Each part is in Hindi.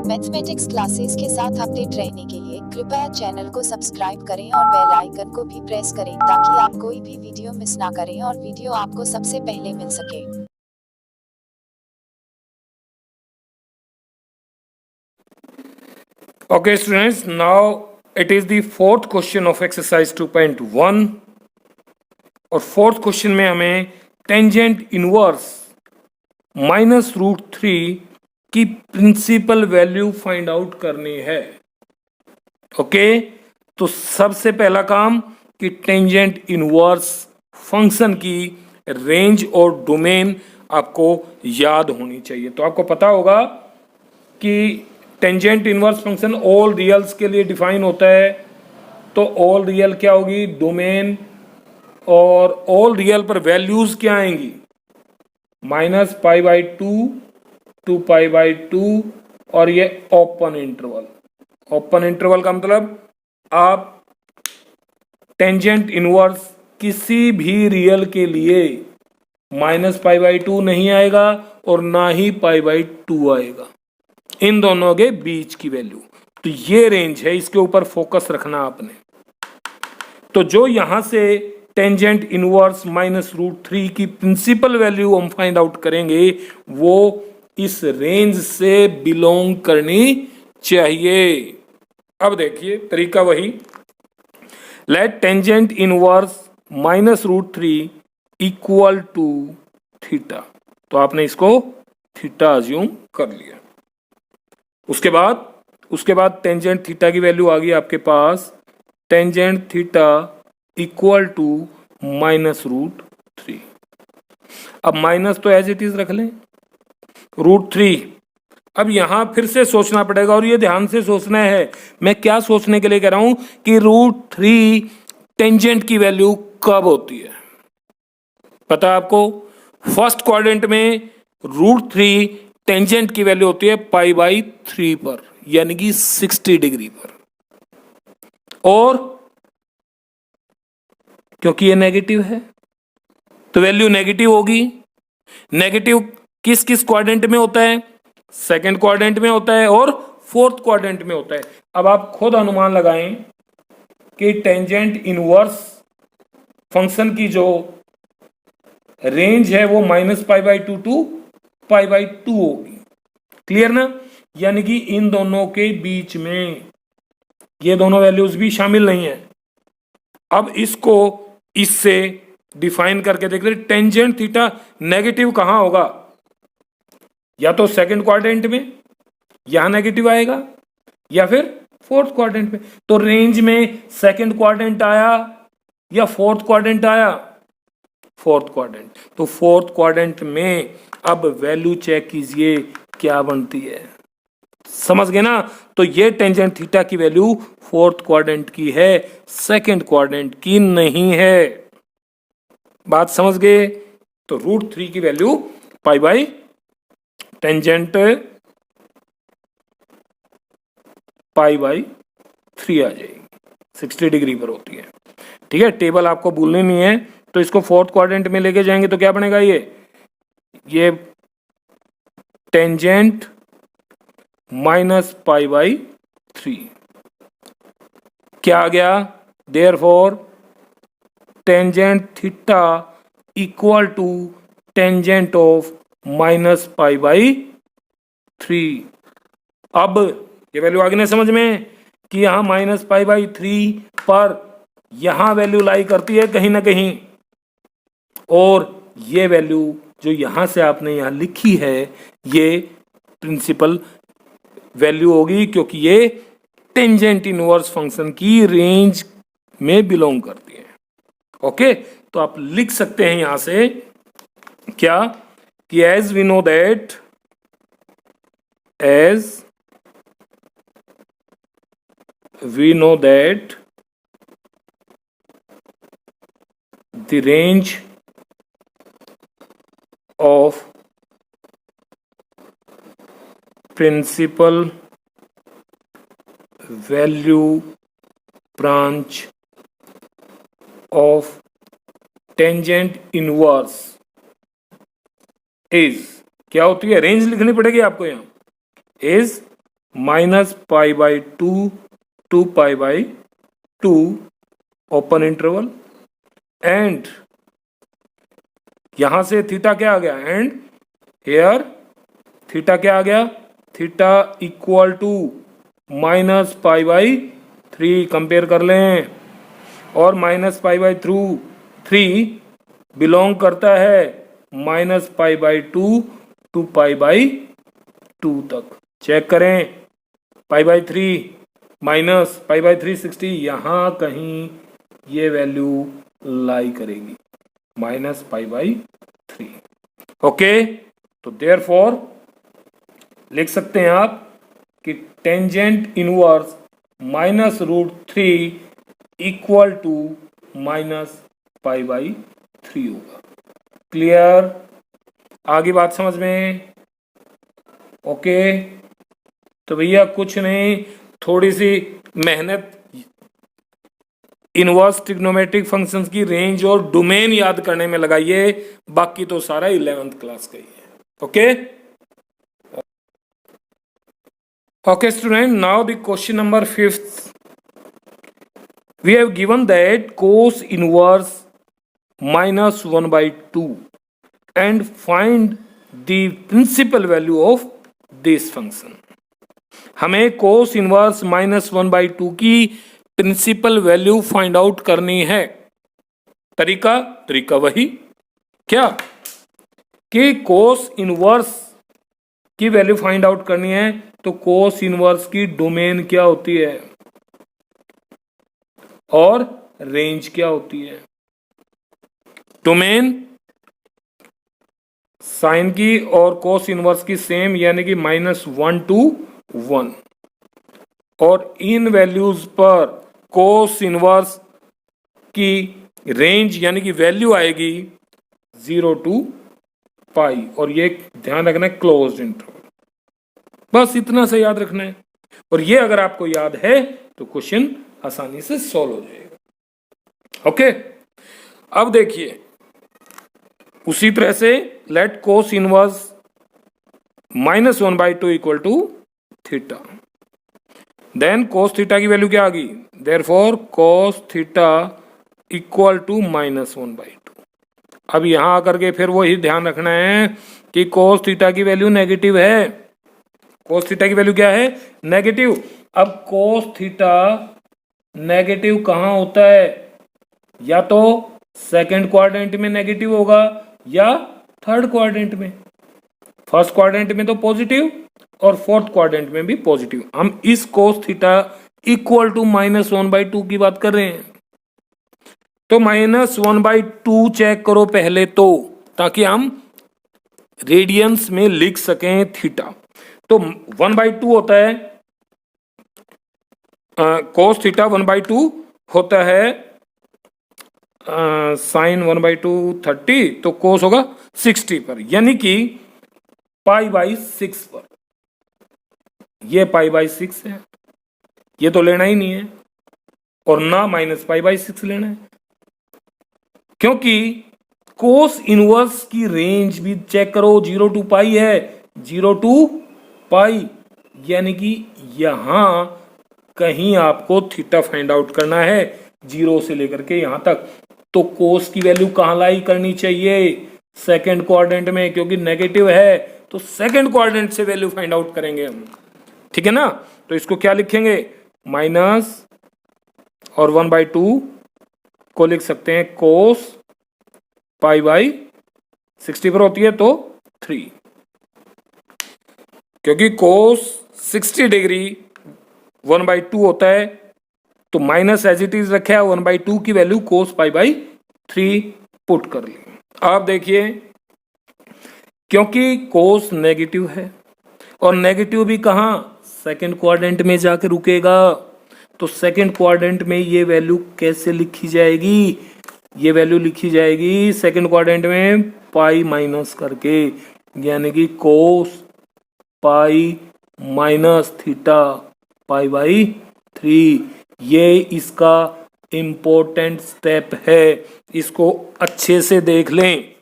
मैथमेटिक्स क्लासेस के साथ अपडेट रहने के लिए कृपया चैनल को सब्सक्राइब करें और बेल आइकन को भी प्रेस करें ताकि आप कोई भी वीडियो मिस ना करें और वीडियो आपको सबसे पहले मिल सके। Okay students, now it is the fourth question of exercise 2.1 और फोर्थ क्वेश्चन में हमें टेंजेंट इनवर्स -√3 की प्रिंसिपल वैल्यू फाइंड आउट करनी है। ओके, तो सबसे पहला काम कि टेंजेंट इनवर्स फंक्शन की रेंज और डोमेन आपको याद होनी चाहिए। तो आपको पता होगा कि टेंजेंट इनवर्स फंक्शन ऑल रियल्स के लिए डिफाइन होता है। तो ऑल रियल क्या होगी, डोमेन, और ऑल रियल पर वैल्यूज क्या आएंगी, -π/2, 2π/2 और ये ओपन इंटरवल। ओपन इंटरवल का मतलब आप टेंजेंट इनवर्स किसी भी रियल के लिए -π/2 नहीं आएगा और ना ही π/2 आएगा, इन दोनों के बीच की वैल्यू। तो ये रेंज है, इसके ऊपर फोकस रखना आपने। तो जो यहां से टेंजेंट इनवर्स -√3 की प्रिंसिपल वैल्यू हम फाइंड आउट करेंगे वो इस रेंज से बिलोंग करनी चाहिए। अब देखिए तरीका वही, let tangent inverse -√3 equal to theta. तो आपने इसको थीटा अज्यूम कर लिया। उसके बाद टेंजेंट थीटा की वैल्यू आ गई आपके पास, टेंजेंट थीटा इक्वल टू -√3। अब माइनस तो एज इट इज रख लें, √3। अब यहां फिर से सोचना पड़ेगा और ये ध्यान से सोचना है। मैं क्या सोचने के लिए कह रहा हूं कि √3 टेंजेंट की वैल्यू कब होती है, पता है आपको? फर्स्ट क्वाड्रेंट में √3 टेंजेंट की वैल्यू होती है π/3 पर, यानी कि 60 डिग्री पर। और क्योंकि ये नेगेटिव है तो वैल्यू नेगेटिव होगी। नेगेटिव किस किस क्वाड्रेंट में होता है, सेकंड क्वाड्रेंट में होता है और फोर्थ क्वाड्रेंट में होता है। अब आप खुद अनुमान लगाएं कि टेंजेंट इनवर्स फंक्शन की जो रेंज है वो -π/2 टू π/2 होगी। क्लियर ना? यानी कि इन दोनों के बीच में ये दोनों वैल्यूज भी शामिल नहीं है। अब इसको इससे डिफाइन करके देख रहे, टेंजेंट थीटा नेगेटिव कहां होगा, या तो सेकंड क्वाड्रेंट में यहां नेगेटिव आएगा या फिर फोर्थ क्वाड्रेंट में। तो रेंज में सेकंड क्वाड्रेंट आया या फोर्थ क्वाड्रेंट आया, फोर्थ क्वाड्रेंट। तो फोर्थ क्वाड्रेंट में अब वैल्यू चेक कीजिए क्या बनती है, समझ गए ना? तो ये टेंजेंट थीटा की वैल्यू फोर्थ क्वाड्रेंट की है, सेकंड क्वाड्रेंट की नहीं है। बात समझ गए? तो √3 की वैल्यू टेंजेंट π/3 आ जाएगी, 60 डिग्री पर होती है। ठीक है, टेबल आपको भूलनी नहीं है। तो इसको फोर्थ क्वाड्रेंट में लेके जाएंगे तो क्या बनेगा, ये टेंजेंट -π/3 क्या आ गया, therefore tangent theta equal to tangent of -π/3। अब ये वैल्यू आ गई ना समझ में कि यहां -π/3 पर यहां वैल्यू लाई करती है कहीं ना कहीं, और ये वैल्यू जो यहां से आपने यहां लिखी है ये प्रिंसिपल वैल्यू होगी, क्योंकि ये टेंजेंट इनवर्स फंक्शन की रेंज में बिलोंग करती है। ओके, तो आप लिख सकते हैं यहां से क्या कि as we know that the range of principal value branch of tangent inverse is, क्या होती है, रेंज लिखनी पड़ेगी आपको यहां, is minus pi by two pi by two open interval, and यहां से थीटा क्या आ गया, एंड हेयर थीटा क्या आ गया, theta equal to minus pi by three, compare कर लें, और minus pi by three belong करता है minus pi by two pi by two तक। चेक करें, pi by three minus pi by 360, यहां कहीं ये वैल्यू लाई करेगी, minus pi by three. Okay, तो देयरफॉर लिख सकते हैं आप कि tangent inverse minus root three equal to minus pi by three होगा। क्लियर? आगे बात समझ में? ओके, तो भैया कुछ नहीं, थोड़ी सी मेहनत इनवर्स ट्रिग्नोमेट्रिक फंक्शंस की रेंज और डोमेन याद करने में लगाइए, बाकी तो सारा 11th क्लास का ही है। Okay okay student, now the question number 5th, we have given that cos inverse minus 1 by 2 and find the principal value of this function। हमें cos inverse minus 1 by 2 की प्रिंसिपल वैल्यू फाइंड आउट करनी है। तरीका वही क्या कि cos इनवर्स की वैल्यू फाइंड आउट करनी है, तो cos इनवर्स की डोमेन क्या होती है और रेंज क्या होती है। डोमेन साइन की और cos इनवर्स की सेम, यानी कि -1 to 1, और इन वैल्यूज पर cos इनवर्स की रेंज यानी कि वैल्यू आएगी 0 to पाई, और ये ध्यान रखना है क्लोज्ड इंटरवल। बस इतना से याद रखना है, और ये अगर आपको याद है तो क्वेश्चन आसानी से सॉल्व हो जाएगा। ओके, अब देखिए उसी तरह से let cos inverse -1 by 2 equal to theta, then cos theta की वैल्यू क्या आ गई, therefore cos theta equal to -1 by 2। अब यहां आकर के फिर वही ध्यान रखना है कि cos थीटा की वैल्यू नेगेटिव है, cos थीटा की वैल्यू क्या है, नेगेटिव। अब cos थीटा नेगेटिव कहां होता है, या तो सेकंड क्वाड्रेंट में नेगेटिव होगा या थर्ड क्वाड्रेंट में। फर्स्ट क्वाड्रेंट में तो पॉजिटिव और फोर्थ क्वाड्रेंट में भी पॉजिटिव। हम इस cos theta equal to -1 by 2 की बात कर रहे हैं, तो -1 by 2 चेक करो पहले तो, ताकि हम रेडियंस में लिख सकें थीटा। तो 1 by 2 होता है cos थीटा, 1 by 2 होता है साइन 1 by 2 30, तो cos होगा 60 पर, यानी कि पाई बाई 6 पर। ये पाई बाई 6 है, ये तो लेना ही नहीं है, और ना माइनस पाई बाई 6 लेना है, क्योंकि cos इनवर्स की रेंज भी चेक करो 0 to पाई है, 0 to पाई, यानी कि यहां कहीं आपको थीटा फाइंड आउट करना है 0 से लेकर के यहां तक। तो cos की वैल्यू कहां लाई करनी चाहिए, सेकंड क्वाड्रेंट में, क्योंकि नेगेटिव है तो सेकंड क्वाड्रेंट से वैल्यू फाइंड आउट करेंगे हम, ठीक है ना। तो इसको क्या लिखेंगे, माइनस और 1 by 2 को लिख सकते हैं cos पाई बाई 60 पर होती है तो 3, क्योंकि cos 60 डिग्री 1 by 2 होता है, तो माइनस एज इट इज रखा है, 1 by 2 की value cos pi by 3 put कर ली। आप देखिए, क्योंकि cos नेगेटिव है, और नेगेटिव भी कहां, सेकंड क्वाड्रेंट में जाकर रुकेगा, तो सेकंड क्वाड्रेंट में ये वैल्यू कैसे लिखी जाएगी, ये वैल्यू लिखी जाएगी सेकंड क्वाड्रेंट में पाई माइनस करके, यानी कि cos pi minus theta pi by 3। ये इसका इंपॉर्टेंट स्टेप है, इसको अच्छे से देख लें।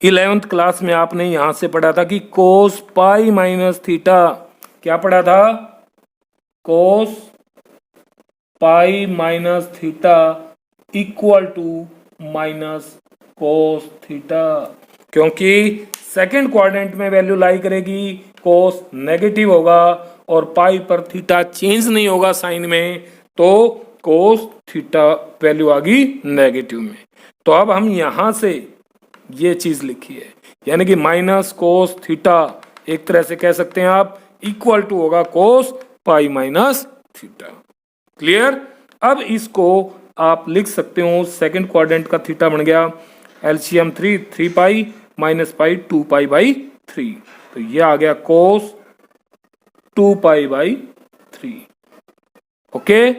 11th क्लास में आपने यहां से पढ़ा था कि cos पाई माइनस थीटा क्या पढ़ा था? Cos pi minus theta equal to minus cos theta, क्योंकि सेकंड क्वाड्रेंट में वैल्यू लाई करेगी, कोस नेगेटिव होगा और पाई पर थीटा चेंज नहीं होगा साइन में, तो कोस थीटा वैल्यू आ गई नेगेटिव में। तो अब हम यहां से ये चीज लिखी है, यानी कि माइनस कोस थीटा एक तरह से कह सकते हैं आप इक्वल टू होगा कोस पाई माइनस थीटा। क्लियर? अब इसको आप लिख सकते हो, सेकंड क्वाड्रेंट का थीटा बन गया LCM 3 pi minus pi 2 pi by 3, तो ये आ गया कोस 2 पाई बाई 3। ओके,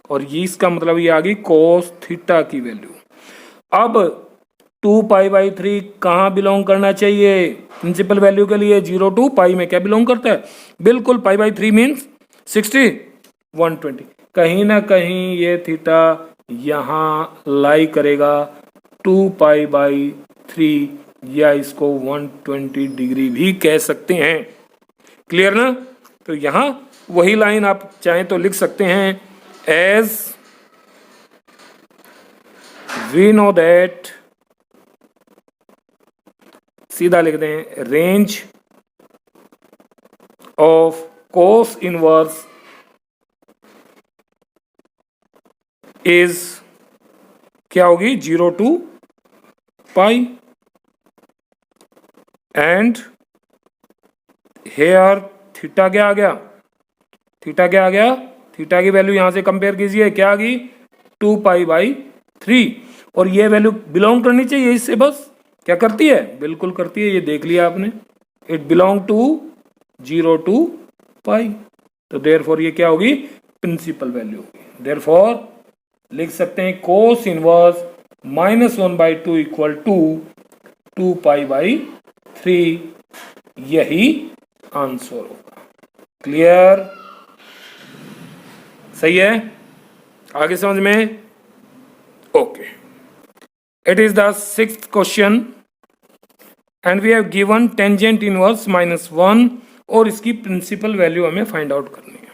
और ये इसका मतलब ये आ गई कोस थीटा की वैल्यू। अब 2 पाई बाई 3 कहां बिलोंग करना चाहिए? प्रिंसिपल वैल्यू के लिए 0 टू पाई में क्या बिलोंग करता है? बिल्कुल, पाई बाई 3 मीन्स 60 120, कहीं ना कहीं ये थीटा यहां लाई करेगा 2 पाई बाई 3, या इसको 120 डिग्री भी कह सकते हैं। क्लियर ना? तो यहां वही लाइन आप चाहें तो लिख सकते हैं, एज वी नो दैट, सीधा लिख दें, range of cos inverse is क्या होगी? 0 to pi, and here theta क्या आ गया? थीटा क्या आ गया? थीटा की वैल्यू यहां से कंपेयर कीजिए, क्या आ गई? 2 पाई बाई 3, और ये वैल्यू बिलोंग करनी चाहिए इससे, बस क्या करती है? बिल्कुल करती है, ये देख लिया आपने, इट बिलोंग टू 0 टू पाई, तो देयरफॉर ये क्या होगी? प्रिंसिपल वैल्यू होगी। देयरफॉर लिख सकते हैं cos inverse -1/2 equal to 2 pi by 3, यही आंसर होगा। क्लियर? सही है? आगे समझ में? Okay, it is the 6th question and we have given tangent inverse -1, और इसकी प्रिंसिपल वैल्यू हमें फाइंड आउट करनी है।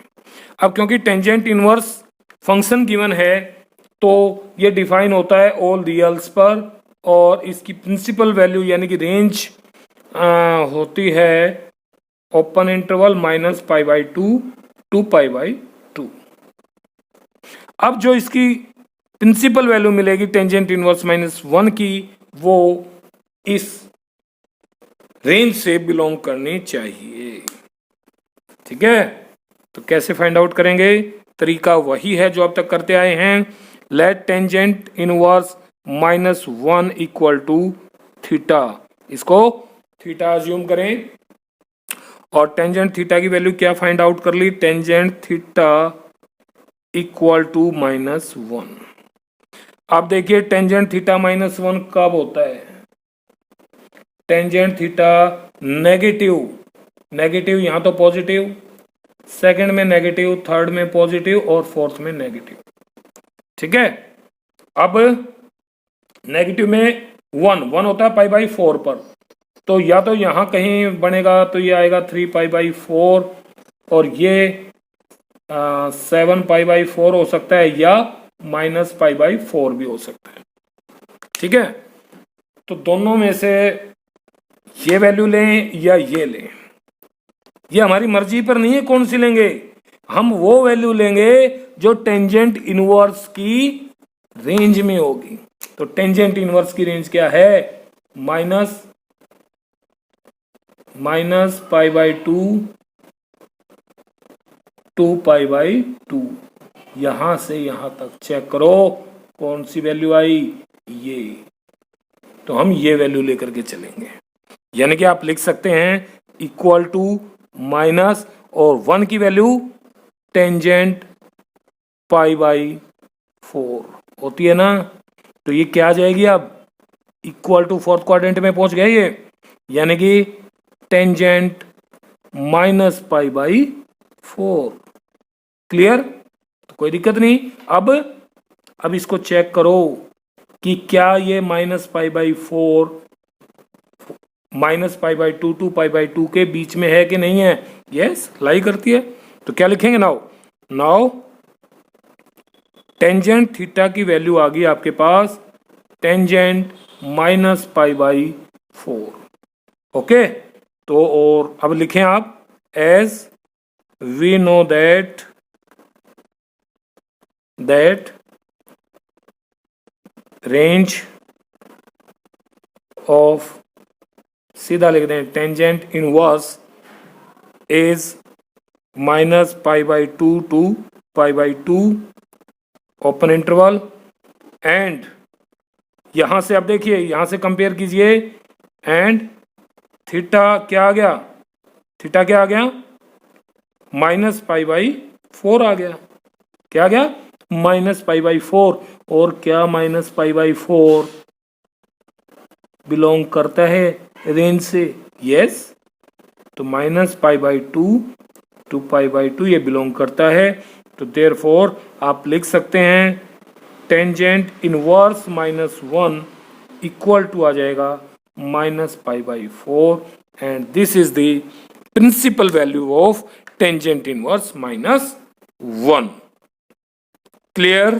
अब क्योंकि टेंजेंट इनवर्स फंक्शन गिवन है, तो ये डिफाइन होता है ऑल रियल्स पर, और इसकी प्रिंसिपल वैल्यू यानी कि रेंज होती है ओपन इंटरवल -π/2 टू π/2। अब जो इसकी प्रिंसिपल वैल्यू मिलेगी टेंजेंट इनवर्स -1 की, वो इस रेंज से बिलोंग करनी चाहिए। ठीक है, तो कैसे फाइंड आउट करेंगे? तरीका वही है जो अब तक करते आए हैं। Let tangent inverse -1 equal to theta, इसको थीटा अज्यूम करें, और टेंजेंट थीटा की वैल्यू क्या फाइंड आउट कर ली? Tangent theta equal to -1। अब देखिए टेंजेंट थीटा -1 कब होता है? टेंजेंट थीटा नेगेटिव, नेगेटिव यहां तो पॉजिटिव, सेकंड में नेगेटिव, थर्ड में पॉजिटिव, और फोर्थ में नेगेटिव। ठीक है, अब नेगेटिव में 1 होता है π/4 पर, तो या तो यहां कहीं बनेगा तो ये आएगा 3 π/4, और ये 7 π/4 हो सकता है, या -π/4 भी हो सकता है। ठीक है, तो दोनों में से ये वैल्यू लें या ये लें, ये हमारी मर्जी पर नहीं है कौन सी लेंगे। हम वो वैल्यू लेंगे जो टेंजेंट इनवर्स की रेंज में होगी। तो टेंजेंट इनवर्स की रेंज क्या है? -π/2 टू π/2, यहां से यहां तक चेक करो कौन सी वैल्यू आई, ये, तो हम ये वैल्यू लेकर के चलेंगे। यानी कि आप लिख सकते हैं इक्वल टू माइनस और 1 की वैल्यू टेंजेंट π/4 होती है ना, तो ये क्या आ जाएगी? अब इक्वल टू फोर्थ क्वाड्रेंट में पहुंच गए ये, यानी कि टेंजेंट -π/4। क्लियर? तो कोई दिक्कत नहीं। अब इसको चेक करो कि क्या ये -π/4 minus pi by two pi by two के बीच में है कि नहीं है? यस, लाई करती है। तो क्या लिखेंगे नाउ? नाउ टेंजेंट थीटा की वैल्यू आ गई आपके पास, tangent minus pi by 4। Okay, तो और अब लिखें आप, as we know that range of, सीधा लिख दें, tangent inverse is minus pi by two to pi by two open interval, and यहां से अब देखिए, यहां से कंपेयर कीजिए, एंड थीटा क्या आ गया? थीटा क्या आ गया? माइनस पाई बाई 4 आ गया। क्या आ गया? Minus pi by 4। और क्या माइनस पाई बाई 4 बिलोंग करता है रेंज से? यस, तो minus pi by two pi by two ये बिलोंग करता है। तो देयरफॉर आप लिख सकते हैं tangent inverse minus 1 equal to आ जाएगा minus pi by 4, and this is the principal value of tangent inverse minus 1। Clear?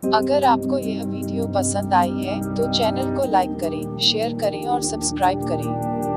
अगर आपको यह वीडियो पसंद आई है तो चैनल को लाइक करें, शेयर करें और सब्सक्राइब करें।